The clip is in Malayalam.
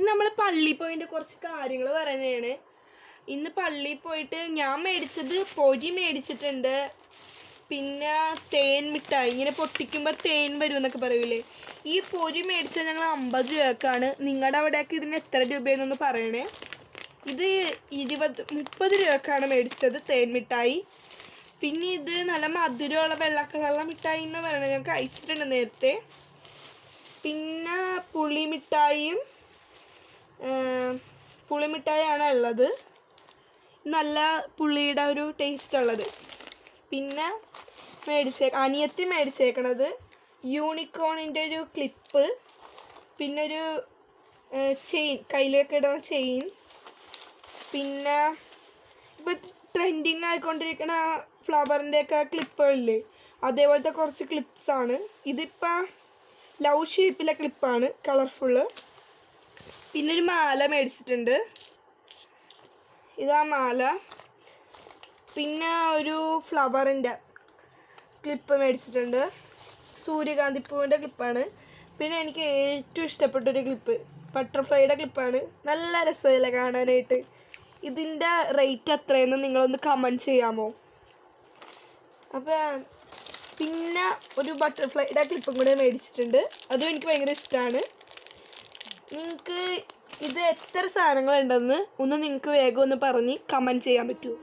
ഇന്ന് നമ്മൾ പള്ളിയിൽ പോയിട്ട് കുറച്ച് കാര്യങ്ങൾ പറയുന്നതാണ്. ഇന്ന് പള്ളിയിൽ പോയിട്ട് ഞാൻ മേടിച്ചത് പൊരി മേടിച്ചിട്ടുണ്ട്. പിന്നെ തേൻ മിഠായി, ഇങ്ങനെ പൊട്ടിക്കുമ്പോൾ തേൻ വരും എന്നൊക്കെ പറയൂലേ. ഈ പൊരി മേടിച്ചത് ഞങ്ങൾ 50 രൂപക്കാണ്. നിങ്ങളുടെ അവിടെയൊക്കെ ഇതിന് എത്ര രൂപയെന്നൊന്ന് പറയണേ. ഇത് 30 രൂപക്കാണ് മേടിച്ചത് തേൻ മിഠായി. പിന്നെ ഇത് നല്ല മധുരമുള്ള വെള്ള കളറുള്ള മിഠായി എന്ന് പറയണത്, ഞാൻ കഴിച്ചിട്ടുണ്ട് നേരത്തെ. പിന്നെ പുളിമിഠായിയാണ് ഉള്ളത്, നല്ല പുളിയുടെ ഒരു ടേസ്റ്റ് ഉള്ളത്. പിന്നെ അനിയത്തി മേടിച്ചേക്കണത് യൂണിക്കോണിൻ്റെ ഒരു ക്ലിപ്പ്, പിന്നെ ഒരു ചെയിൻ, കയ്യിലൊക്കെ ഇടുന്ന ചെയിൻ. പിന്നെ ഇപ്പം ട്രെൻഡിങ് ആയിക്കൊണ്ടിരിക്കുന്ന ഫ്ലവറിൻ്റെയൊക്കെ ക്ലിപ്പുകളില്ലേ, അതേപോലത്തെ കുറച്ച് ക്ലിപ്സാണ്. ഇതിപ്പോൾ ലവ് ഷേപ്പിലെ ക്ലിപ്പാണ്, കളർഫുള്ള്. പിന്നെ ഒരു മാല മേടിച്ചിട്ടുണ്ട്, ഇതാ മാല. പിന്നെ ഒരു ഫ്ലവറിൻ്റെ ക്ലിപ്പ് മേടിച്ചിട്ടുണ്ട്, സൂര്യകാന്തിപ്പൂവിൻ്റെ ക്ലിപ്പാണ്. പിന്നെ എനിക്ക് ഏറ്റവും ഇഷ്ടപ്പെട്ടൊരു ക്ലിപ്പ് ബട്ടർഫ്ലൈയുടെ ക്ലിപ്പാണ്. നല്ല രസമില്ല കാണാനായിട്ട്. ഇതിൻ്റെ റേറ്റ് എത്രയെന്ന് നിങ്ങളൊന്ന് കമൻറ്റ് ചെയ്യാമോ? അപ്പോൾ പിന്നെ ഒരു ബട്ടർഫ്ലൈയുടെ ക്ലിപ്പും കൂടെ മേടിച്ചിട്ടുണ്ട്, അതും എനിക്ക് ഭയങ്കര ഇഷ്ടമാണ്. നിങ്ങൾക്ക് ഇത് എത്ര സാധനങ്ങളുണ്ടെന്ന് നിങ്ങൾക്ക് വേഗം ഒന്ന് പറഞ്ഞ് കമൻറ്റ് ചെയ്യാൻ പറ്റുമോ?